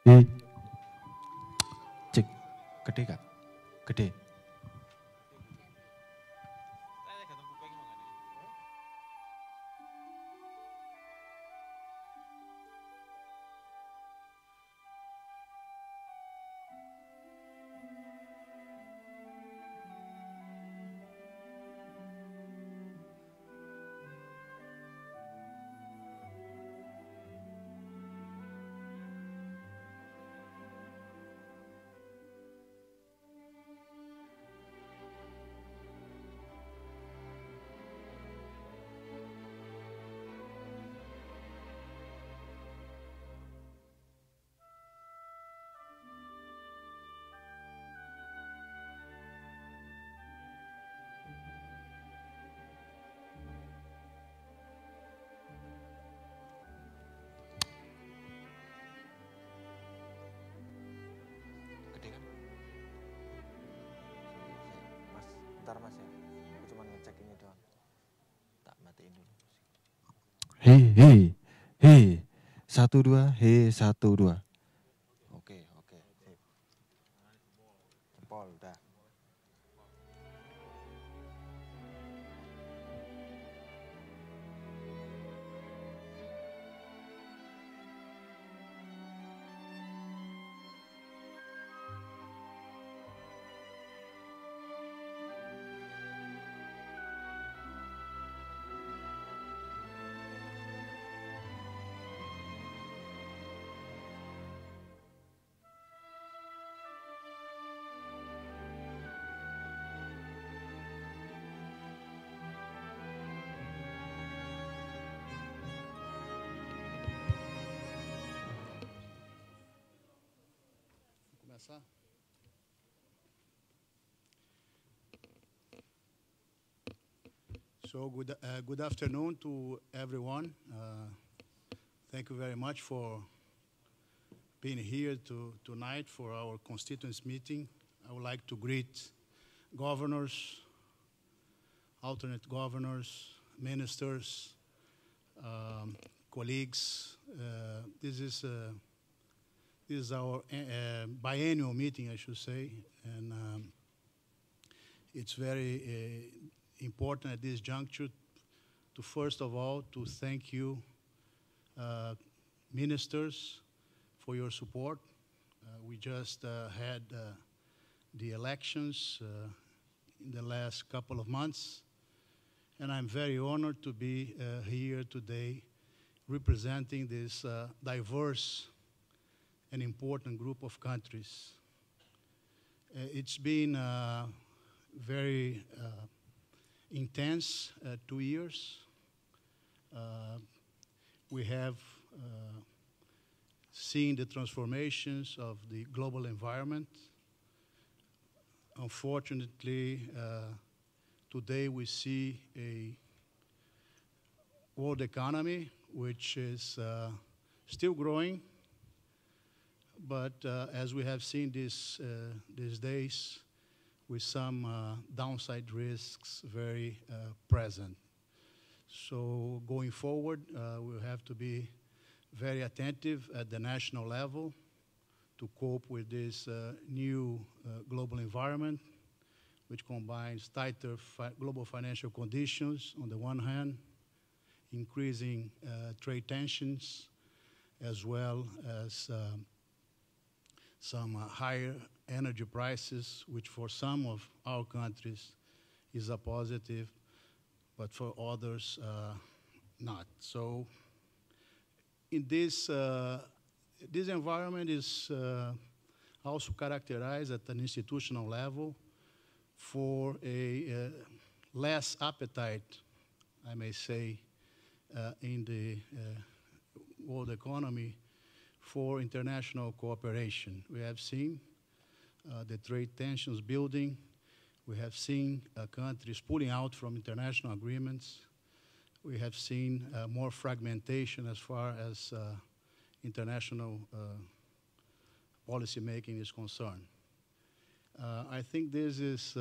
Hei, cek, gede kak, gede. Gede kan? Mas, ntar mas ya. Aku cuma ngecek ini doang. Tak matiin dulu. Hei, hei, hei, 1 2, hei 1 2. Oke, oke, sip. Jempol, udah. Começar? So good afternoon to everyone. Thank you very much for being here tonight for our constituents meeting. I would like to greet governors, alternate governors, ministers, colleagues. This is our biannual meeting, I should say, and it's very important at this juncture to first of all to thank you, ministers, for your support. We just had the elections in the last couple of months, and I'm very honored to be here today representing this diverse and important group of countries. It's been very intense 2 years. We have seen the transformations of the global environment. Unfortunately, today we see a world economy which is still growing, but as we have seen these days, with some downside risks very present. So going forward, we'll have to be very attentive at the national level to cope with this new global environment, which combines tighter global financial conditions on the one hand, increasing trade tensions, as well as some higher energy prices, which for some of our countries is a positive, but for others, not. So in this environment is also characterized at an institutional level for a less appetite, I may say, in the world economy for international cooperation. We have seen the trade tensions building. We have seen countries pulling out from international agreements. We have seen more fragmentation as far as international policy making is concerned. I think this is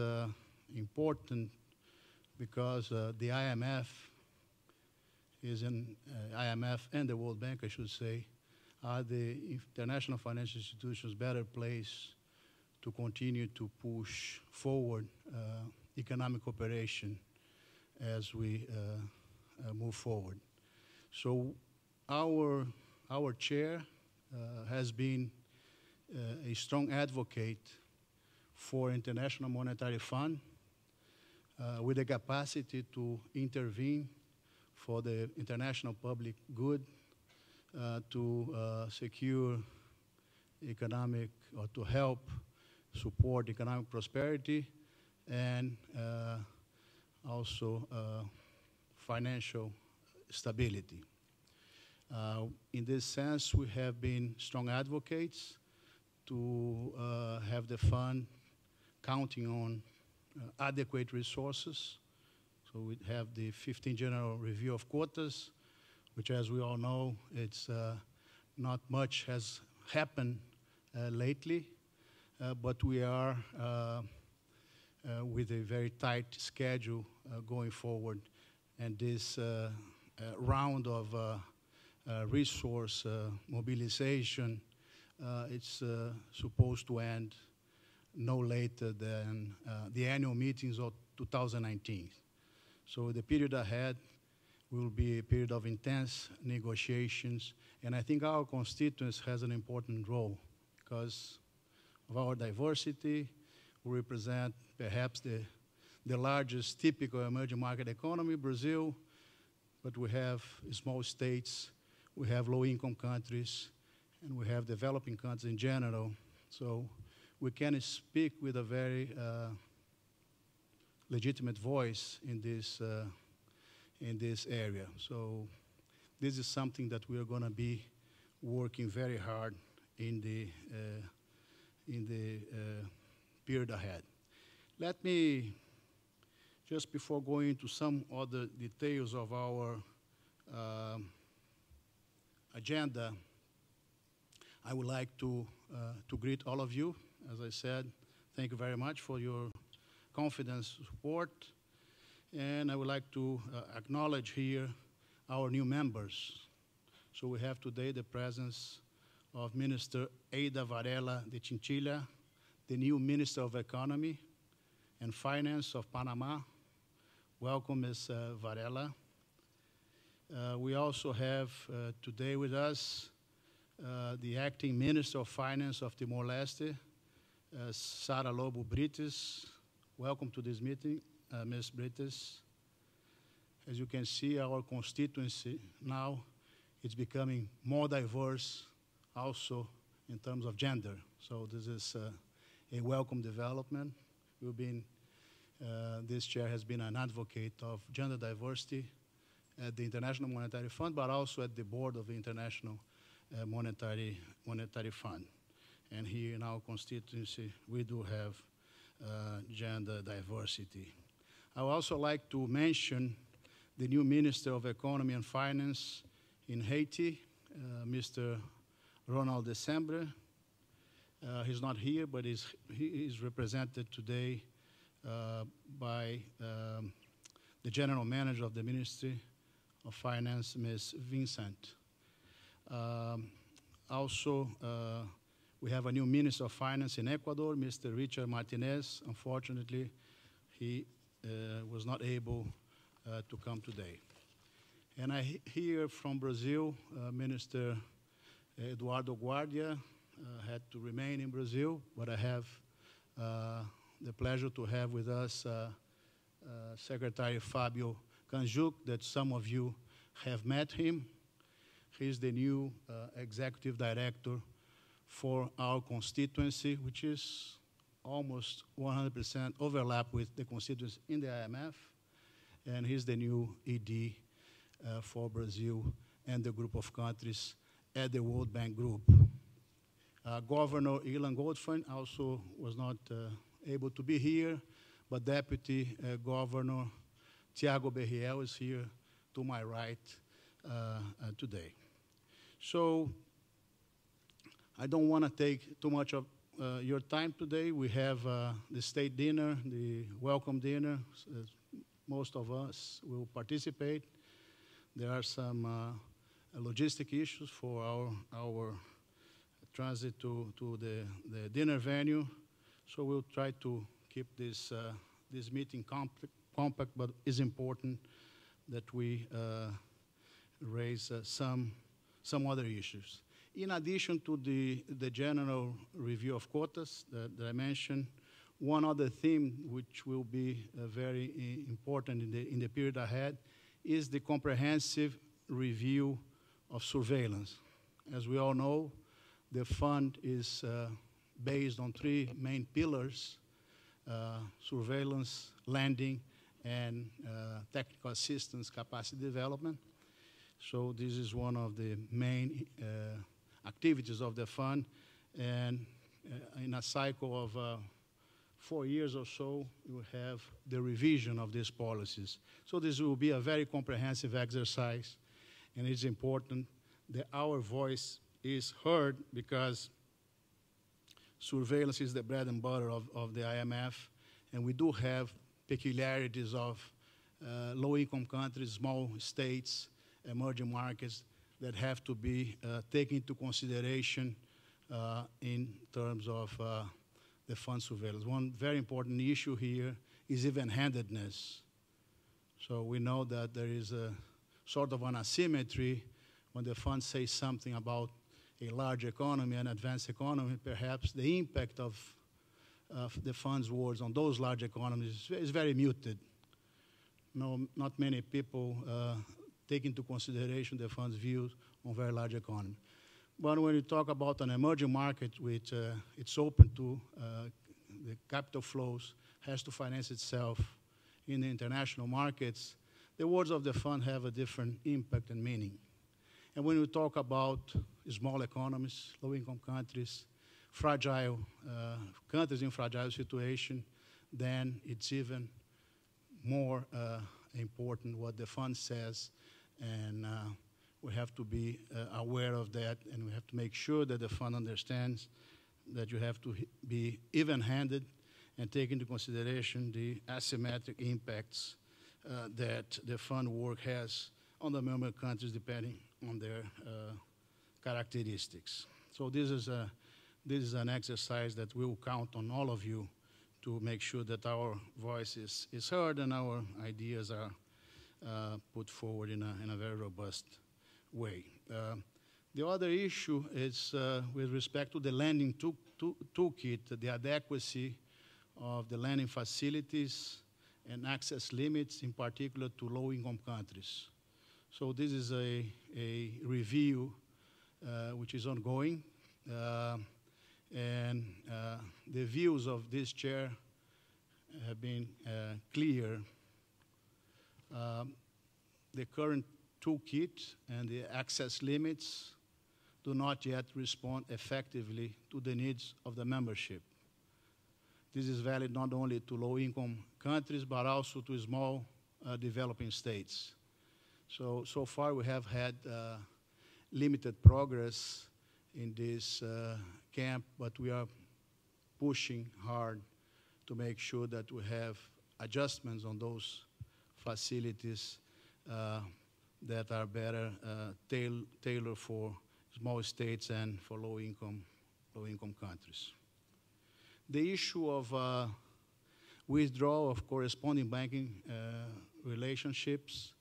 important because the IMF and the World Bank, I should say, are the international financial institutions better placed to continue to push forward economic cooperation as we move forward. So our chair has been a strong advocate for International Monetary Fund with the capacity to intervene for the international public good, to secure economic, or to help support economic prosperity, and also financial stability. In this sense, we have been strong advocates to have the fund counting on adequate resources. So we have the 15th General Review of Quotas, which, as we all know, it's not much has happened lately, but we are with a very tight schedule going forward. And this round of resource mobilization, it's supposed to end no later than the annual meetings of 2019. So the period ahead will be a period of intense negotiations, and I think our constituents has an important role because of our diversity. We represent perhaps the largest typical emerging market economy, Brazil, but we have small states, we have low-income countries, and we have developing countries in general. So we can speak with a very legitimate voice in this area. So this is something that we are going to be working very hard in the period ahead. Let me, just before going into some other details of our agenda, I would like to greet all of you. As I said, thank you very much for your confidence, support, and I would like to acknowledge here our new members. So we have today the presence of Minister Ada Varela de Chinchilla, the new Minister of Economy and Finance of Panama. Welcome, Ms. Varela. We also have today with us the Acting Minister of Finance of Timor-Leste, Sara Lobo Brites. Welcome to this meeting, Ms. Brites. As you can see, our constituency now is becoming more diverse also in terms of gender. So this is a welcome development. We've been, this chair has been an advocate of gender diversity at the International Monetary Fund, but also at the board of the International Monetary Fund. And here in our constituency, we do have gender diversity. I would also like to mention the new Minister of Economy and Finance in Haiti, Mr. Ronald Decembre. He's not here, but he is represented today by the General Manager of the Ministry of Finance, Ms. Vincent. Also, we have a new Minister of Finance in Ecuador, Mr. Richard Martinez. Unfortunately, he was not able to come today. And I hear from Brazil, Minister Eduardo Guardia had to remain in Brazil, but I have the pleasure to have with us Secretary Fabio Canjuk, that some of you have met him. He's the new Executive Director for our constituency, which is almost 100% overlap with the constituency in the IMF, and he's the new ED for Brazil and the group of countries at the World Bank Group. Governor Ilan Goldfein also was not able to be here, but Deputy Governor Tiago Berriel is here to my right today. So I don't want to take too much of your time today. We have the state dinner, the welcome dinner. Most of us will participate. There are some logistic issues for our transit to the dinner venue. So we'll try to keep this meeting compact, but it's important that we raise some other issues. In addition to the general review of quotas that I mentioned, one other theme which will be very important in the period ahead is the comprehensive review of surveillance. As we all know, the fund is based on three main pillars: surveillance, lending, and technical assistance capacity development. So this is one of the main activities of the fund, and in a cycle of 4 years or so, we will have the revision of these policies. So this will be a very comprehensive exercise, and it's important that our voice is heard, because surveillance is the bread and butter of the IMF, and we do have peculiarities of low-income countries, small states, emerging markets that have to be taken into consideration in terms of the fund surveillance. One very important issue here is even-handedness. So we know that there is a sort of an asymmetry when the fund says something about a large economy, an advanced economy. Perhaps the impact of the fund's words on those large economies is very muted. No, not many people take into consideration the fund's views on very large economy. But when you talk about an emerging market, which it's open to the capital flows, has to finance itself in the international markets, the words of the fund have a different impact and meaning. And when we talk about small economies, low-income countries, fragile countries in fragile situation, then it's even more important what the fund says, and we have to be aware of that, and we have to make sure that the fund understands that you have to be even-handed and take into consideration the asymmetric impacts that the fund work has on the member countries depending on their characteristics. So this is an exercise that we will count on all of you to make sure that our voice is heard and our ideas are put forward in a very robust way. The other issue is with respect to the lending toolkit, the adequacy of the lending facilities and access limits, in particular to low-income countries. So this is a review which is ongoing, and the views of this chair have been clear. The current toolkit and the access limits do not yet respond effectively to the needs of the membership. This is valid not only to low-income countries, but also to small developing states. So far we have had limited progress in this camp, but we are pushing hard to make sure that we have adjustments on those facilities that are better tailored for small states and for low-income countries. The issue of withdrawal of corresponding banking relationships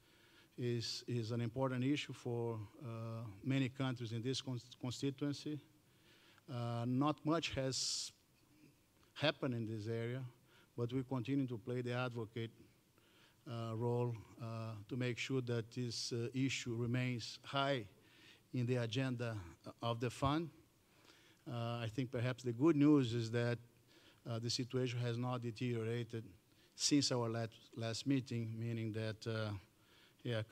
is an important issue for many countries in this constituency. Not much has happened in this area, but we continue to play the advocate role to make sure that this issue remains high in the agenda of the fund. I think perhaps the good news is that the situation has not deteriorated since our last meeting, meaning that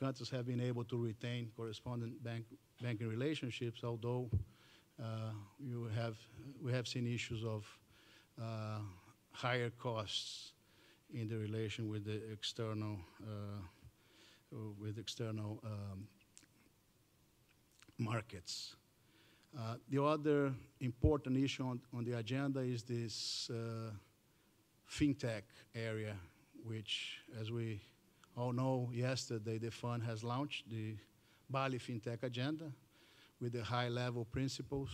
countries have been able to retain correspondent banking relationships, although we have seen issues of higher costs in the relation with the external markets. The other important issue on the agenda is this Fintech area, which, as we all know, yesterday the fund has launched the Bali Fintech agenda with the high-level principles.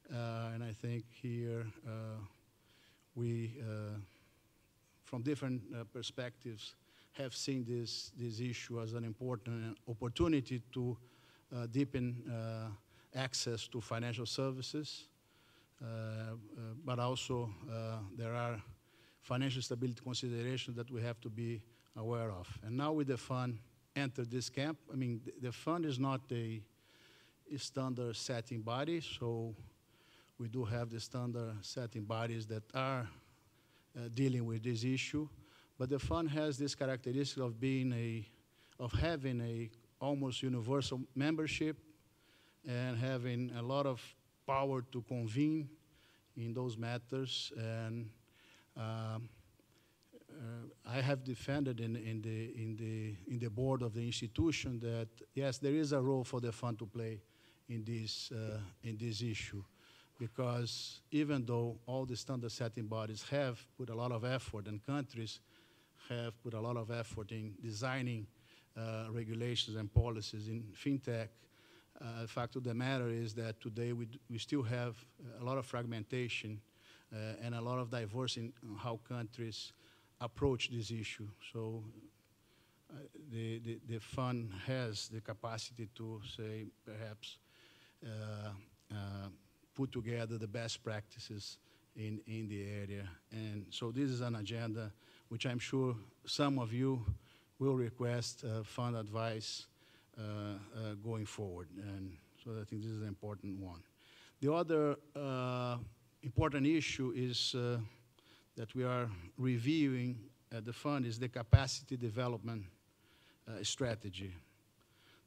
And I think here we, from different perspectives, have seen this issue as an important opportunity to deepen access to financial services, but also there are financial stability considerations that we have to be aware of. And now with the fund entered this camp, I mean, the fund is not a standard setting body, so we do have the standard setting bodies that are dealing with this issue, but the fund has this characteristic of having a almost universal membership and having a lot of power to convene in those matters. And I have defended in the board of the institution that yes, there is a role for the fund to play in this issue, because even though all the standard setting bodies have put a lot of effort and countries have put a lot of effort in designing regulations and policies in fintech, the fact of the matter is that today we still have a lot of fragmentation and a lot of diversity in how countries approach this issue. So the fund has the capacity to say, perhaps, put together the best practices in the area. And so this is an agenda which I'm sure some of you will request fund advice going forward. And so I think this is an important one. The other important issue is that we are reviewing at the fund is the capacity development strategy.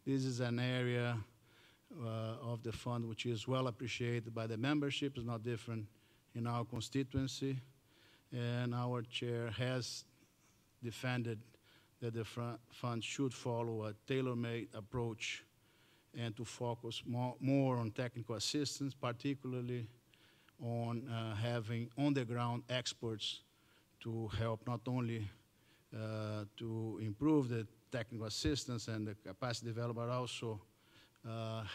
This is an area of the fund which is well appreciated by the membership. It's not different in our constituency, and our chair has defended that the fund should follow a tailor-made approach and to focus more on technical assistance, particularly on having on-the-ground experts to help not only to improve the technical assistance and the capacity development, but also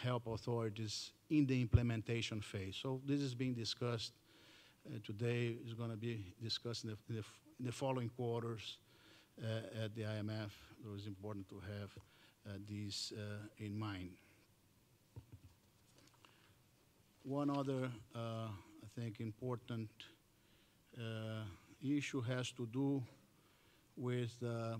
help authorities in the implementation phase. So this is being discussed today, is going to be discussed in the following quarters at the IMF. So it's important to have these in mind. One other, I think, important issue has to do with the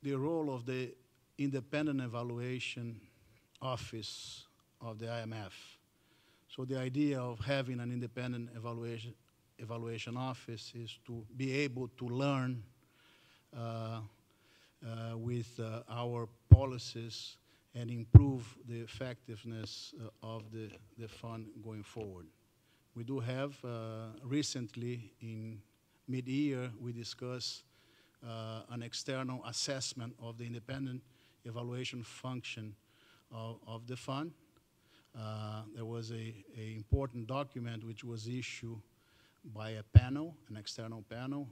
role of the independent evaluation office of the IMF. So the idea of having an independent evaluation office is to be able to learn with our policies and improve the effectiveness of the fund going forward. We do have recently in mid-year we discussed an external assessment of the independent evaluation function of the fund. There was an important document which was issued by a panel, an external panel,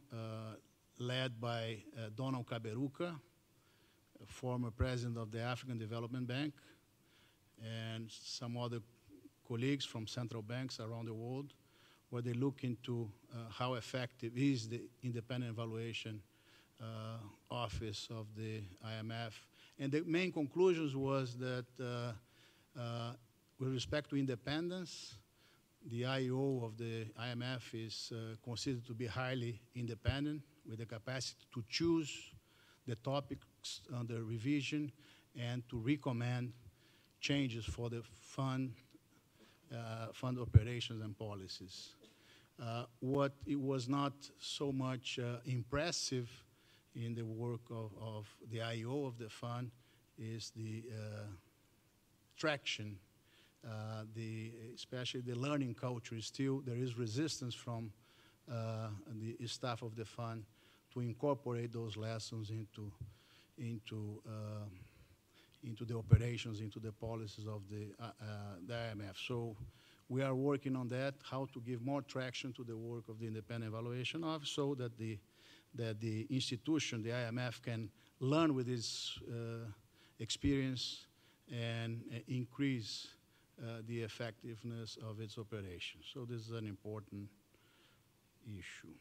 led by Donald Kaberuka, former president of the African Development Bank, and some other colleagues from central banks around the world, where they look into how effective is the independent evaluation office of the IMF. And the main conclusions was that with respect to independence, the IO of the IMF is considered to be highly independent, with the capacity to choose the topics under revision and to recommend changes for the fund operations and policies. What it was not so much impressive in the work of the IO of the fund is the traction, especially the learning culture. Still, there is resistance from the staff of the fund to incorporate those lessons into the operations, into the policies of the IMF. So we are working on that, how to give more traction to the work of the Independent Evaluation Office so that the institution, the IMF, can learn with its experience and increase the effectiveness of its operations. So this is an important issue.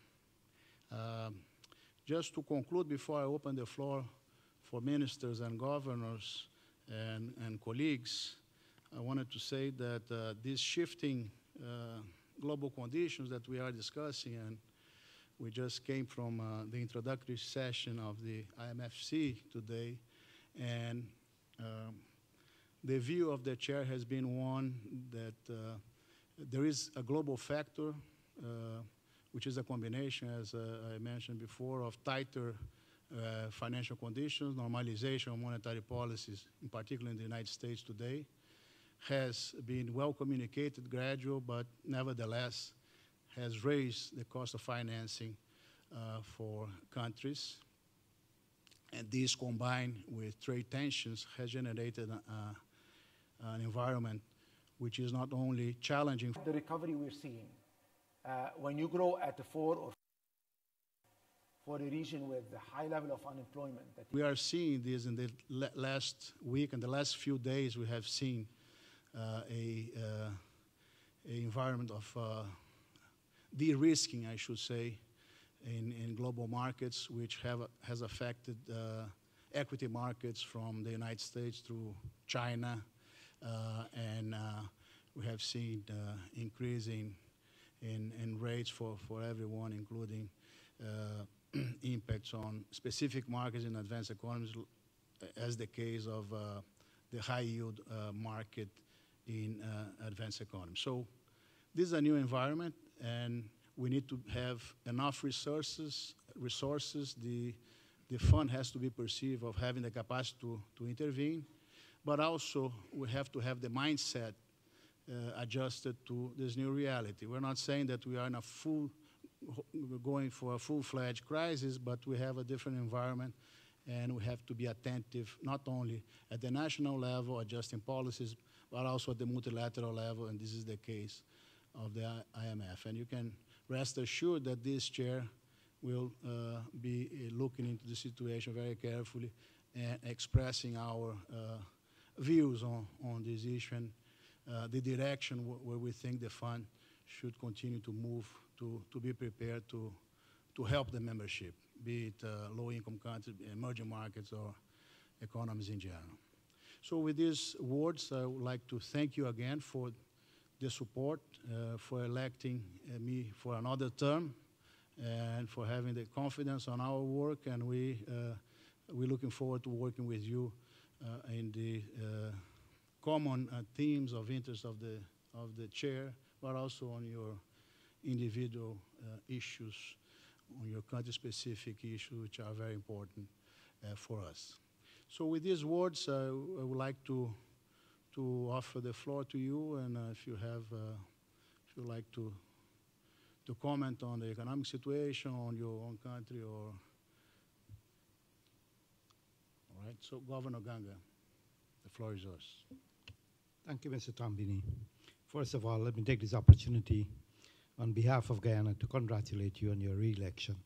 Just to conclude, before I open the floor for ministers and governors and colleagues, I wanted to say that these shifting global conditions that we are discussing, and we just came from the introductory session of the IMFC today, and the view of the chair has been one that there is a global factor, which is a combination, as I mentioned before, of tighter financial conditions, normalization of monetary policies, in particular in the United States today, has been well communicated, gradual, but nevertheless has raised the cost of financing for countries. And this, combined with trade tensions, has generated an environment which is not only challenging. The recovery we're seeing, when you grow at a 4 or for a region with a high level of unemployment. We are seeing this in the last week and the last few days. We have seen an environment of de-risking, I should say, in global markets, which has affected equity markets from the United States through China, and we have seen increasing in rates for everyone, including impacts on specific markets in advanced economies, as the case of the high yield market in advanced economies. So this is a new environment, and we need to have enough resources. The fund has to be perceived of having the capacity to intervene, but also we have to have the mindset adjusted to this new reality. We're not saying that we are in we're going for a full-fledged crisis, but we have a different environment, and we have to be attentive not only at the national level, adjusting policies, but also at the multilateral level, and this is the case of the IMF. And you can rest assured that this chair will be looking into the situation very carefully and expressing our views on this issue and the direction where we think the fund should continue to move to be prepared to help the membership, be it low-income countries, emerging markets, or economies in general. So with these words, I would like to thank you again for the support, for electing me for another term, and for having the confidence on our work. And we're looking forward to working with you in the common themes of interest of the chair, but also on your individual issues, on your country-specific issues, which are very important for us. So with these words, I would like to offer the floor to you, and if you like to comment on the economic situation, on your own country, or all right. So Governor Ganga, the floor is yours. Thank you, Mr. Tambini. First of all, let me take this opportunity on behalf of Guyana to congratulate you on your re-election.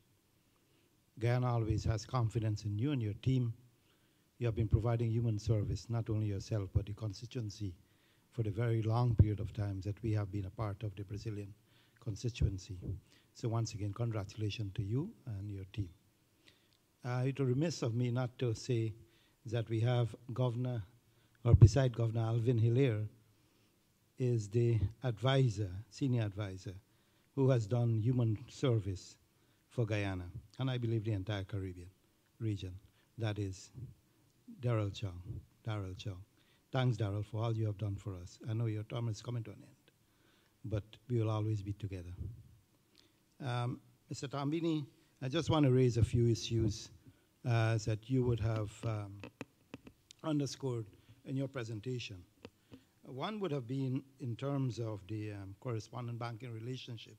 Guyana always has confidence in you and your team. You have been providing human service, not only yourself, but the constituency for the very long period of time that we have been a part of the Brazilian constituency. So once again, congratulations to you and your team. It would be remiss of me not to say that we have Governor, or beside Governor Alvin Hilaire, is the advisor, senior advisor, who has done human service for Guyana, and I believe the entire Caribbean region. That is Darrell Chong. Thanks, Darrell, for all you have done for us. I know your term is coming to an end, but we will always be together. Mr. Tambini, I just want to raise a few issues that you would have underscored in your presentation. One would have been in terms of the correspondent banking relationship.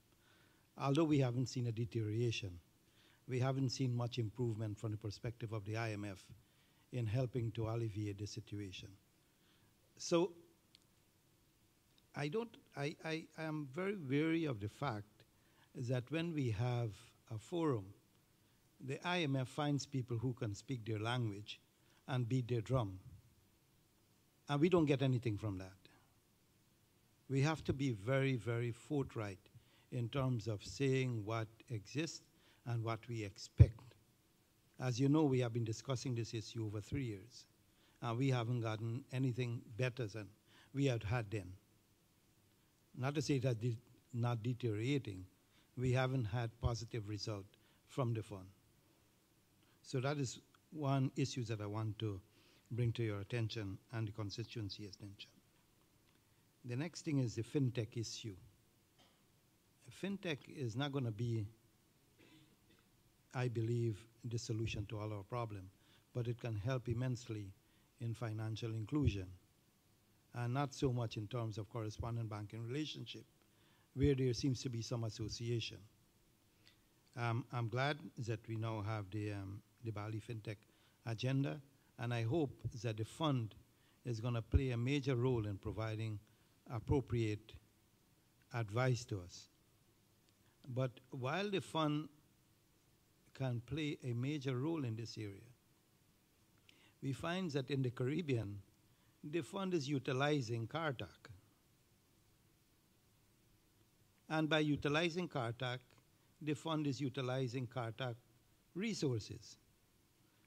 Although we haven't seen a deterioration, we haven't seen much improvement from the perspective of the IMF in helping to alleviate the situation. So I am very wary of the fact that when we have a forum The IMF finds people who can speak their language and beat their drum. And we don't get anything from that. We have to be very, very forthright in terms of saying what exists and what we expect. As you know, we have been discussing this issue over 3 years, and we haven't gotten anything better than we had had then. Not to say that it's not deteriorating, we haven't had positive result from the fund. So that is one issue that I want to bring to your attention and the constituency's attention. The next thing is the Fintech issue. Fintech is not going to be, I believe, the solution to all our problems, but it can help immensely in financial inclusion, and not so much in terms of correspondent banking relationship, where there seems to be some association. I'm glad that we now have the Bali Fintech agenda, and I hope that the fund is going to play a major role in providing appropriate advice to us. But while the fund can play a major role in this area, we find that in the Caribbean, the fund is utilizing CARTAC. And by utilizing CARTAC, the fund is utilizing CARTAC resources.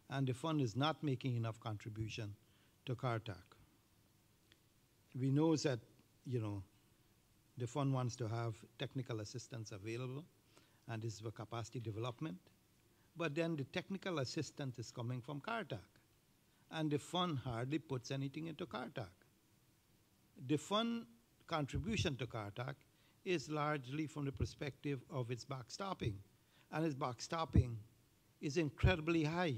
And the fund is not making enough contribution to CARTAC. We know that, the fund wants to have technical assistance available, and this is for capacity development. But then the technical assistance is coming from CARTAC, and the fund hardly puts anything into CARTAC. The fund contribution to CARTAC is largely from the perspective of its backstopping, and its backstopping is incredibly high,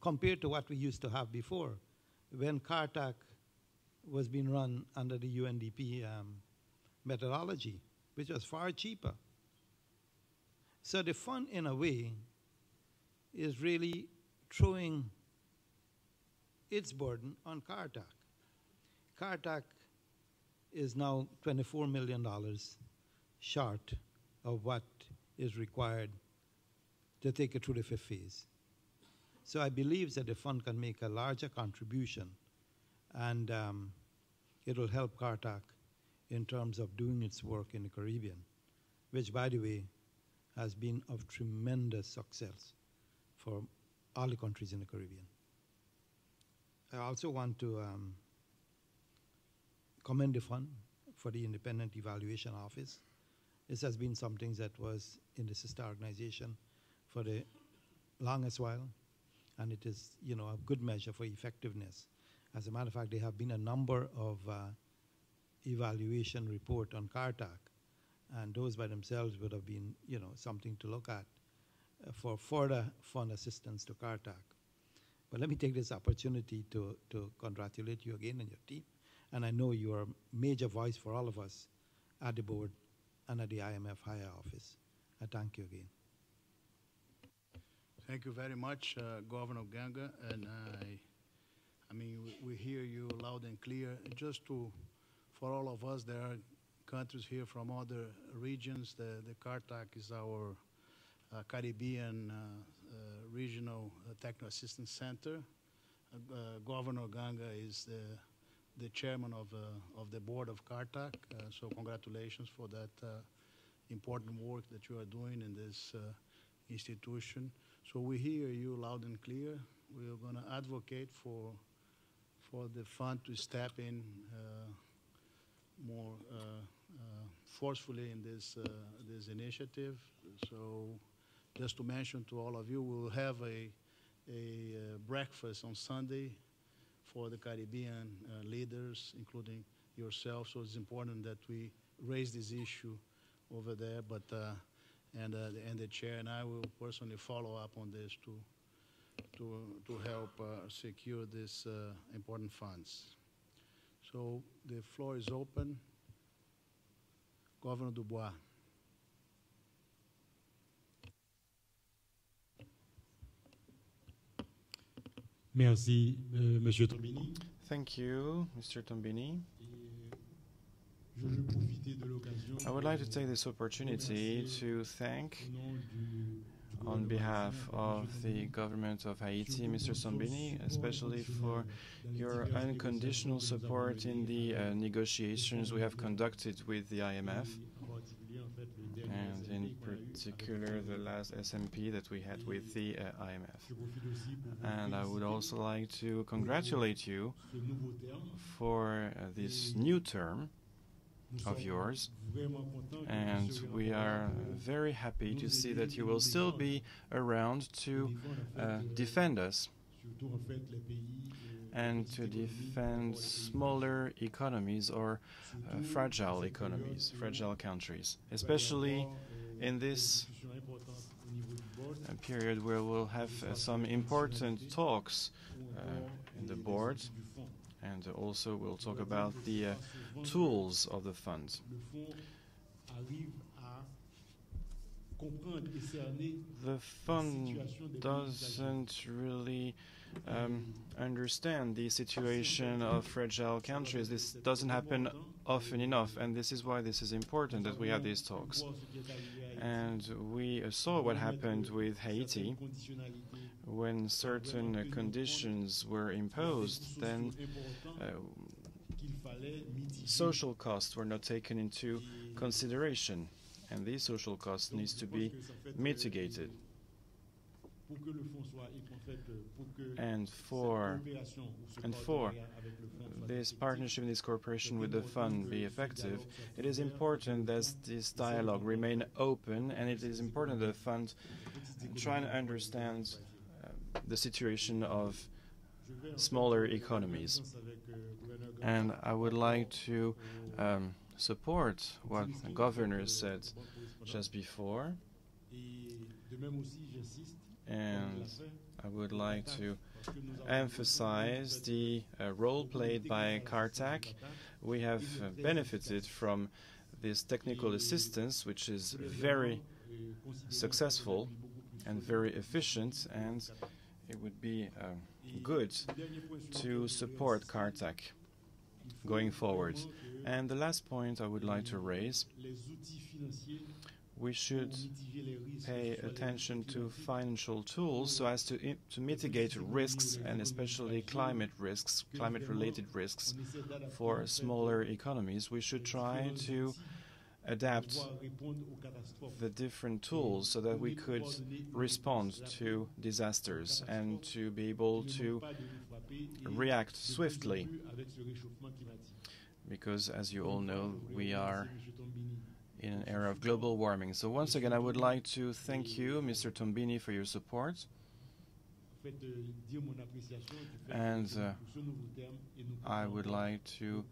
compared to what we used to have before, when CARTAC was being run under the UNDP methodology, which was far cheaper. So the fund, in a way, is really throwing its burden on CARTAC. CARTAC is now $24 million short of what is required to take it through the fifth phase. So I believe that the fund can make a larger contribution, and it will help CARTAC in terms of doing its work in the Caribbean, which, by the way, has been of tremendous success for all the countries in the Caribbean. I also want to commend the fund for the Independent Evaluation Office. This has been something that was in the sister organization for the longest while, and it is, a good measure for effectiveness. As a matter of fact, there have been a number of evaluation report on CARTAC, and those by themselves would have been, something to look at for further fund assistance to CARTAC. But let me take this opportunity to congratulate you again and your team, and I know you are a major voice for all of us at the board and at the IMF higher office. I thank you again. Thank you very much, Governor Ganga, and I mean, we hear you loud and clear. Just for all of us, there are countries here from other regions. The CARTAC is our Caribbean Regional Technical Assistance Center. Governor Ganga is the chairman of the board of CARTAC. So congratulations for that important work that you are doing in this institution. So we hear you loud and clear. We are going to advocate for the fund to step in more forcefully in this initiative. So just to mention to all of you, we'll have a breakfast on Sunday for the Caribbean leaders, including yourself. So it's important that we raise this issue over there. But and the chair and I will personally follow up on this to help secure these important funds. So the floor is open. Governor Dubois. Merci, Monsieur Tombini. Thank you, Mr. Tombini. Je veux profiter de l'occasion I would like to take this opportunity to thank, on behalf of the government of Haiti, Mr. Sombini, especially for your unconditional support in the negotiations we have conducted with the IMF, and in particular the last SMP that we had with the IMF. And I would also like to congratulate you for this new term of yours, and we are very happy to see that you will still be around to defend us and to defend smaller economies or fragile economies, fragile countries, especially in this period where we'll have some important talks in the board, and also we'll talk about the tools of the fund. The fund doesn't really understand the situation of fragile countries. This doesn't happen often enough, and this is why this is important that we have these talks. And we saw what happened with Haiti. When certain conditions were imposed, then social costs were not taken into consideration, and these social costs needs to be mitigated. And for this partnership and this cooperation with the fund be effective, it is important that this dialogue remain open, and it is important that the fund try to understand the situation of smaller economies. And I would like to support what the governor said just before, and I would like to emphasize the role played by CARTAC. We have benefited from this technical assistance, which is very successful and very efficient, and it would be good to support CARTAC going forward. And the last point I would like to raise, we should pay attention to financial tools so as to mitigate risks, and especially climate risks, climate-related risks for smaller economies. We should try to adapt the different tools so that we could respond to disasters and to be able to react swiftly, because as you all know, we are in an era of global warming. So once again, I would like to thank you, Mr. Tombini, for your support. And I would like to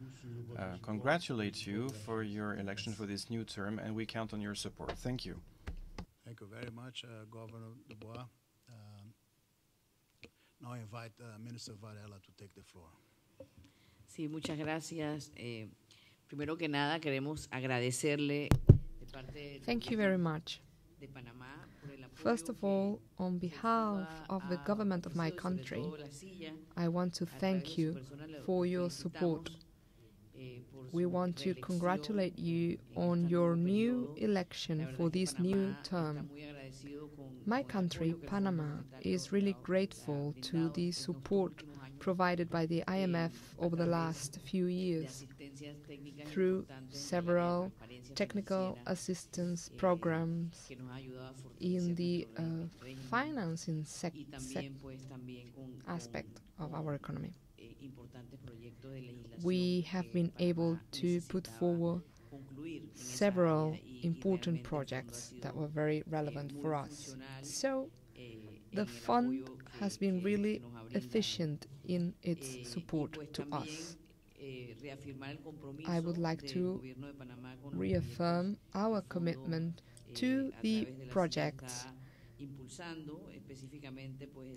congratulate you for your election for this new term, and we count on your support. Thank you. Thank you very much, Governor Dubois. Now I invite Minister Varela to take the floor. Sí, muchas gracias. Primero que nada, queremos agradecerle de parte Thank you very much. de Panamá por el apoyo First of all, on behalf of the government of my country, I want to thank you for your support. We want to congratulate you on your new election for this new term. My country, Panama, is really grateful to the support provided by the IMF over the last few years through several technical assistance programs in the financing aspect of our economy. We have been able to put forward several important projects that were very relevant for us. So the fund has been really efficient in its support to us. I would like to reaffirm our commitment to the projects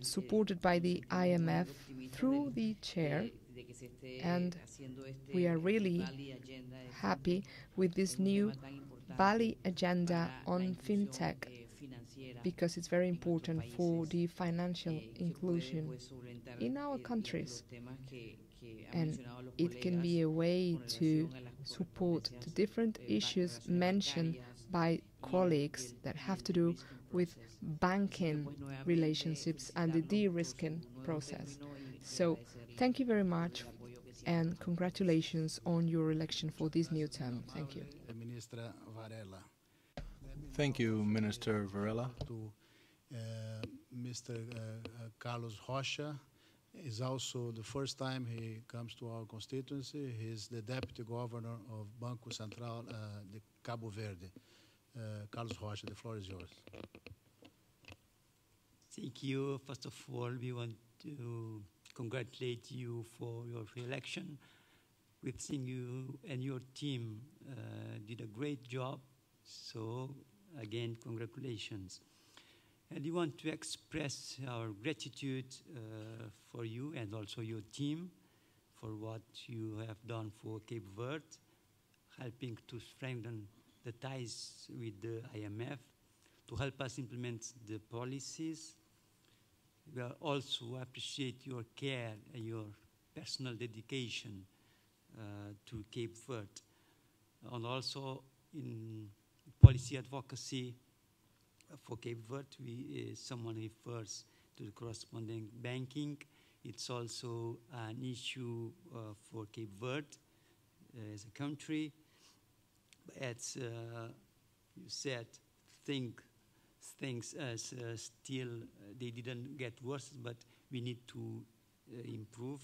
supported by the IMF through the chair, and we are really happy with this new Bali agenda on Fintech, because it's very important for the financial inclusion in our countries, and it can be a way to support the different issues mentioned by colleagues that have to do with banking relationships and the de-risking process. So thank you very much and congratulations on your election for this new term. Thank you. Ministra Varela. Thank you, Minister Varela. To Mr. Carlos Rocha. Is also the first time he comes to our constituency. He's the Deputy Governor of Banco Central de Cabo Verde. Carlos Rocha, the floor is yours. Thank you. First of all, we want to congratulate you for your re-election. We think you and your team did a great job. So, again, congratulations. And we want to express our gratitude for you and also your team for what you have done for Cape Verde, helping to strengthen the ties with the IMF, to help us implement the policies. We also appreciate your care and your personal dedication to Cape Verde. And also in policy advocacy, for Cape Verde, someone refers to the corresponding banking. It's also an issue for Cape Verde as a country. As you said, things still, they didn't get worse, but we need to improve.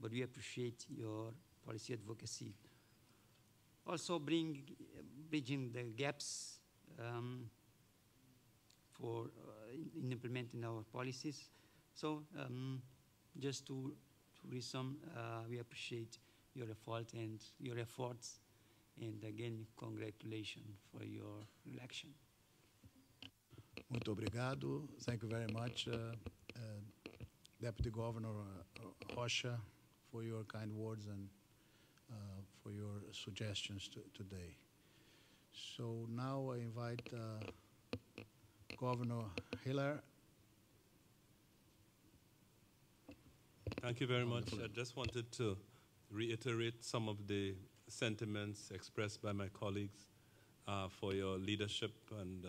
But we appreciate your policy advocacy. Also bridging the gaps for in implementing our policies. So just to resume, we appreciate your effort and your efforts, and again, congratulations for your election. Muito obrigado. Thank you very much, Deputy Governor Rocha, for your kind words and for your suggestions today. So now I invite Governor Hiller. Thank you very much. I just wanted to reiterate some of the sentiments expressed by my colleagues for your leadership, and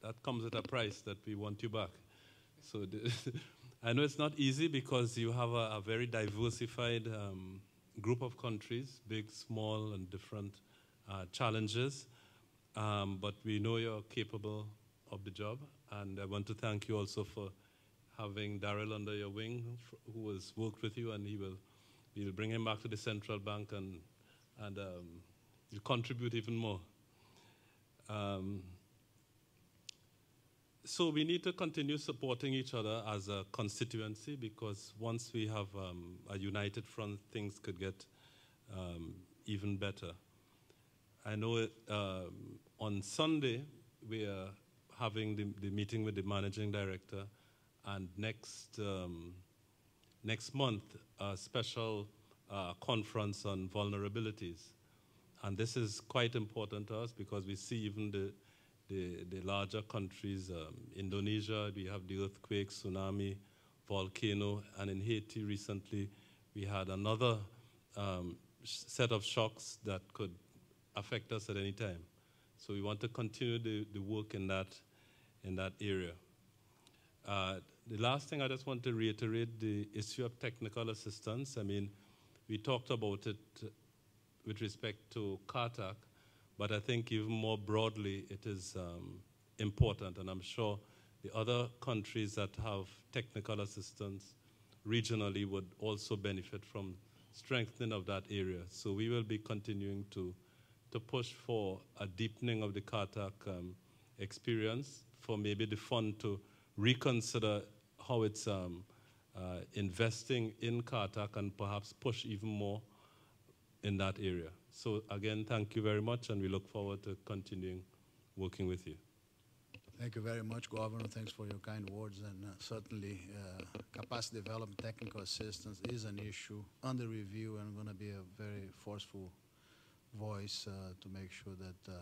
that comes at a price that we want you back. So I know it's not easy because you have a very diversified group of countries, big, small, and different challenges, but we know you're capable of the job, and I want to thank you also for having Daryl under your wing, who has worked with you, and we'll bring him back to the central bank, and he'll contribute even more. So we need to continue supporting each other as a constituency, because once we have a united front, things could get even better. I know on Sunday we are having the meeting with the managing director, and next month a special conference on vulnerabilities. And this is quite important to us because we see even the larger countries, Indonesia, we have the earthquake, tsunami, volcano, and in Haiti recently we had another set of shocks that could affect us at any time. So we want to continue the work in that area. The last thing I just want to reiterate, the issue of technical assistance. I mean, we talked about it with respect to CARTAC, but I think even more broadly it is important, and I'm sure the other countries that have technical assistance regionally would also benefit from strengthening of that area. So we will be continuing to push for a deepening of the CARTAC experience, for maybe the fund to reconsider how it's investing in CARTAC and perhaps push even more in that area. So again, thank you very much, and we look forward to continuing working with you. Thank you very much, Governor. Thanks for your kind words, and certainly capacity development, technical assistance is an issue under review, and I'm going to be a very forceful voice to make sure that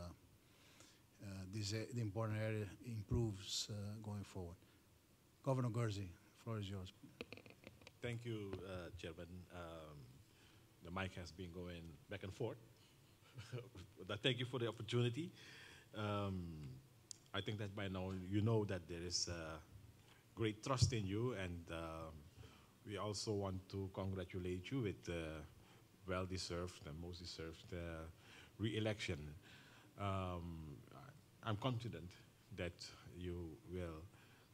the important area improves going forward. Governor Guerzi, the floor is yours. Thank you, Chairman. The mic has been going back and forth. But thank you for the opportunity. I think that by now you know that there is great trust in you, and we also want to congratulate you with well-deserved and most deserved re-election. I'm confident that you will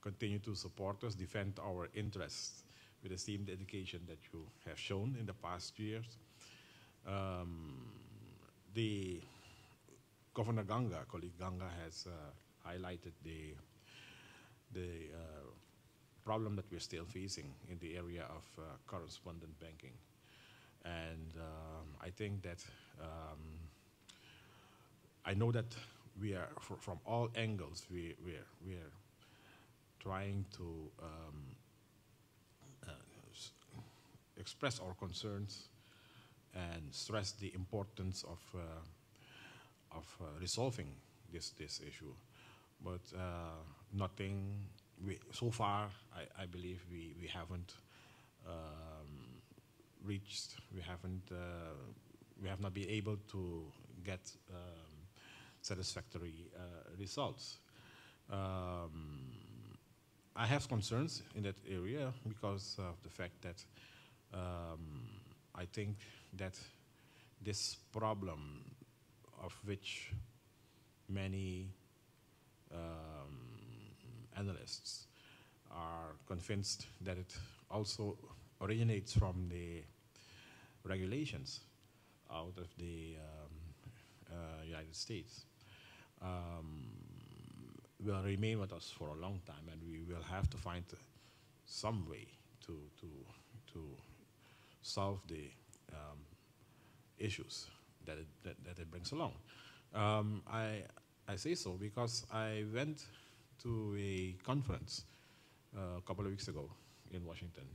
continue to support us, defend our interests with the same dedication that you have shown in the past years. The Governor Ganga, colleague Ganga, has highlighted the problem that we're still facing in the area of correspondent banking. And I think that I know that we are, from all angles, we are trying to express our concerns and stress the importance of resolving this issue. But nothing, so far, I believe we haven't reached, we have not been able to get satisfactory results. I have concerns in that area because of the fact that I think that this problem, of which many analysts are convinced that it also originates from the regulations out of the United States, will remain with us for a long time, and we will have to find some way to solve the issues that it brings along. I say so because I went to a conference a couple of weeks ago in Washington.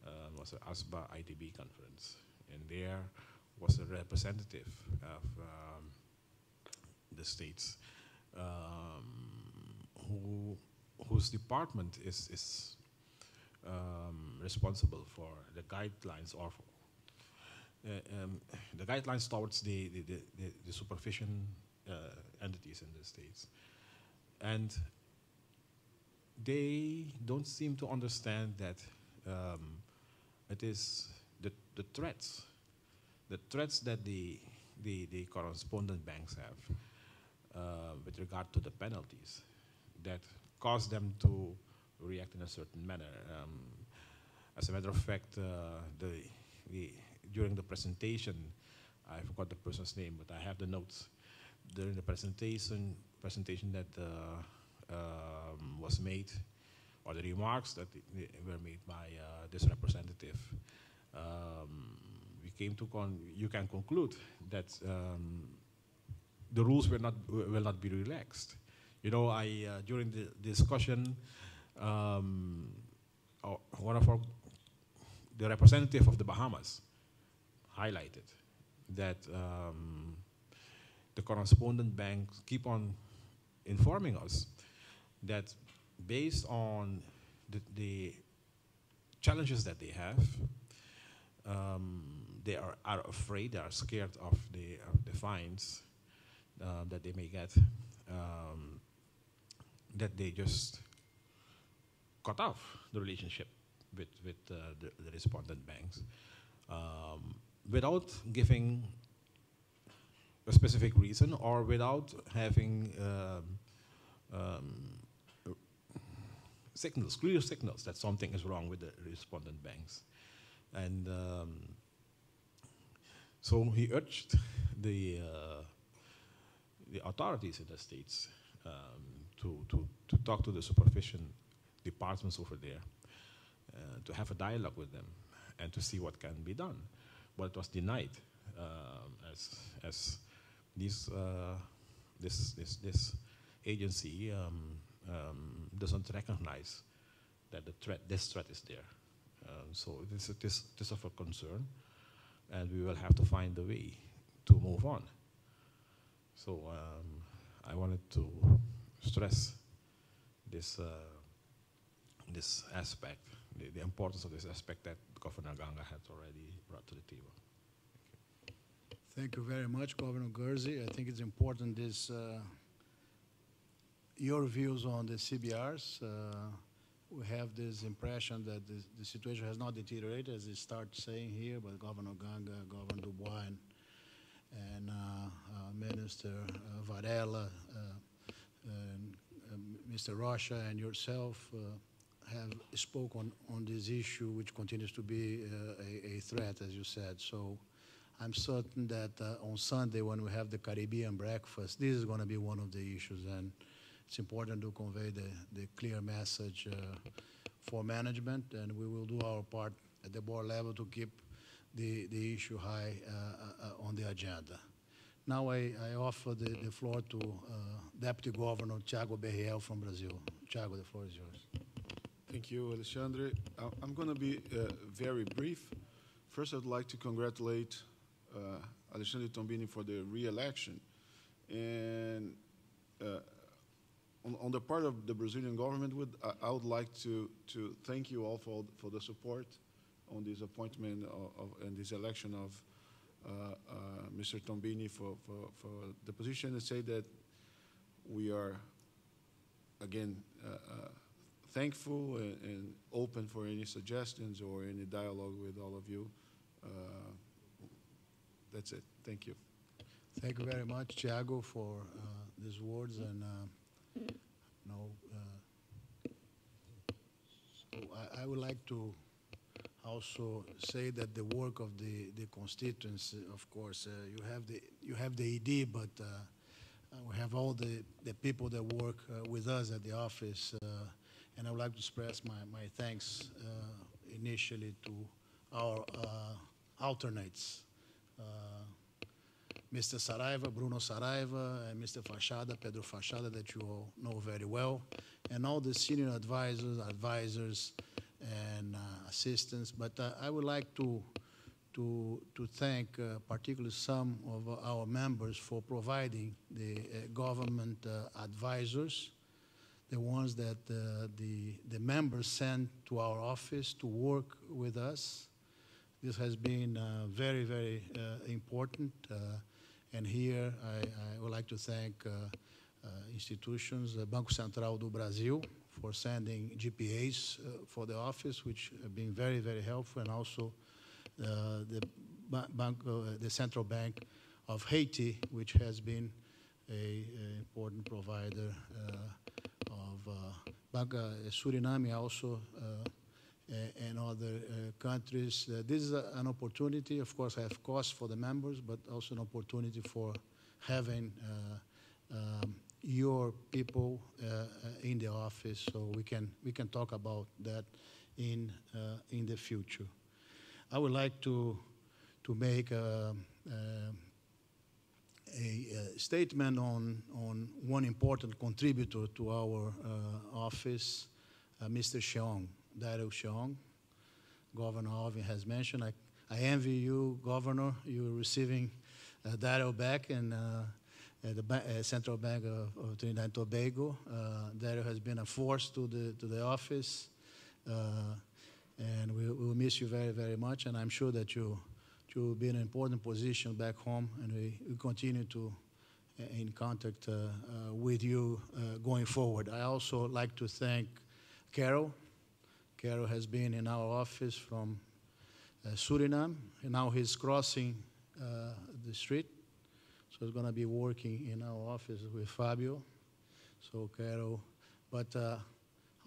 It was an ASBA IDB conference, and there was a representative of the states whose department is responsible for the guidelines or the guidelines towards the supervision entities in the states. And they don't seem to understand that it is the threats that the correspondent banks have with regard to the penalties that cause them to react in a certain manner. As a matter of fact, during the presentation, I forgot the person's name, but I have the notes. During the presentation that was made, or the remarks that were made by this representative, we came to you can conclude that the rules will not be relaxed. You know, during the discussion, the representative of the Bahamas highlighted that the correspondent banks keep on informing us that based on the challenges that they have, they are afraid, they are scared of the fines that they may get, that they just cut off the relationship with the respondent banks without giving a specific reason or without having clear signals that something is wrong with the respondent banks. And so he urged the authorities in the states to talk to the supervision departments over there, to have a dialogue with them, and to see what can be done. But it was denied, as this agency doesn't recognize that this threat is there. So it is of a concern, and we will have to find a way to move on. So I wanted to stress this aspect, the importance of this aspect that Governor Ganga has already brought to the table. Thank you very much, Governor Gurzy. I think it's important this your views on the CBRs. We have this impression that the situation has not deteriorated, as you start saying here, by Governor Ganga, Governor Dubois, and Minister Varela, and Mr. Rocha, and yourself have spoken on this issue, which continues to be a threat, as you said. So I'm certain that on Sunday, when we have the Caribbean breakfast, this is going to be one of the issues, and it's important to convey the clear message for management, and we will do our part at the board level to keep the issue high on the agenda. Now I offer the floor to Deputy Governor Thiago Berriel from Brazil. Thiago, the floor is yours. Thank you, Alexandre. I'm going to be very brief. First, I'd like to congratulate Alexandre Tombini for the re-election. And on the part of the Brazilian government, I would like to thank you all for the support on this appointment and this election of Mr. Tombini for the position, and say that we are, again, thankful and open for any suggestions or any dialogue with all of you. That's it. Thank you. Thank you very much, Thiago, for these words. And so I would like to also say that the work of the constituents, of course, you have the ED, but we have all the people that work with us at the office. And I would like to express my thanks initially to our alternates, Mr. Saraiva, Bruno Saraiva, and Mr. Fachada, Pedro Fachada, that you all know very well, and all the senior advisors, and assistants. But I would like to thank particularly some of our members for providing the government advisors, the ones that the members send to our office to work with us. This has been very, very important. And here I would like to thank institutions, Banco Central do Brasil, for sending GPAs for the office, which have been very, very helpful, and also the Central Bank of Haiti, which has been an important provider of Banco Suriname also, and other countries. This is an opportunity, of course, I have costs for the members, but also an opportunity for having your people in the office, so we can talk about that in the future. I would like to make a statement on one important contributor to our office, Mr. Cheong, Daryl Cheong. Governor Alvin has mentioned. I envy you, Governor. You're receiving Daryl back in the Central Bank of Trinidad and Tobago. Daryl has been a force to the office, and we will miss you very, very much. And I'm sure that you'll be in an important position back home, and we continue to in contact with you going forward. I also like to thank Carol. Carol has been in our office from Suriname, and now he's crossing the street. So he's going to be working in our office with Fabio. So Carol, but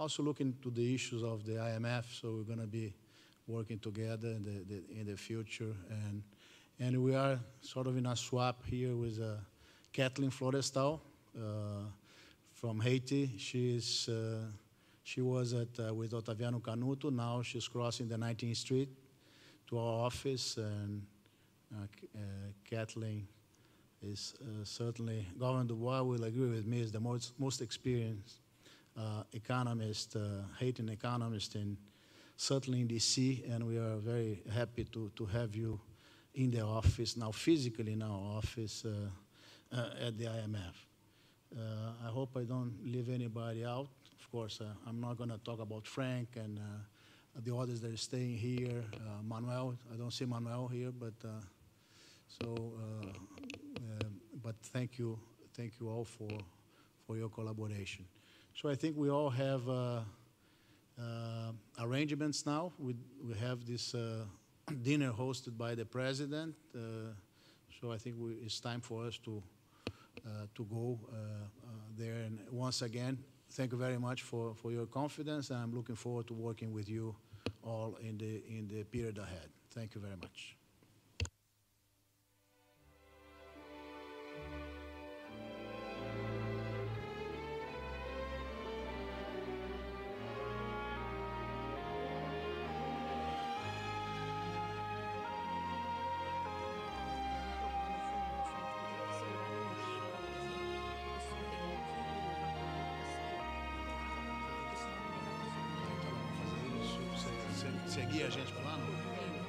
also looking to the issues of the IMF. So we're going to be working together in the future, and we are sort of in a swap here with Kathleen Florestal from Haiti. She was with Otaviano Canuto. Now she's crossing the 19th Street to our office, and Kathleen is certainly, Governor Dubois will agree with me, is the most experienced economist, Haitian economist, certainly in DC, and we are very happy to have you in the office, now physically in our office at the IMF. I hope I don't leave anybody out. Of course, I'm not going to talk about Frank and the others that are staying here. Manuel, I don't see Manuel here, but but thank you all for for your collaboration. So I think we all have arrangements now. We have this dinner hosted by the president. So I think it's time for us to go there. And once again, thank you very much for your confidence. And I'm looking forward to working with you all in the period ahead. Thank you very much. Seguir a gente lá, não?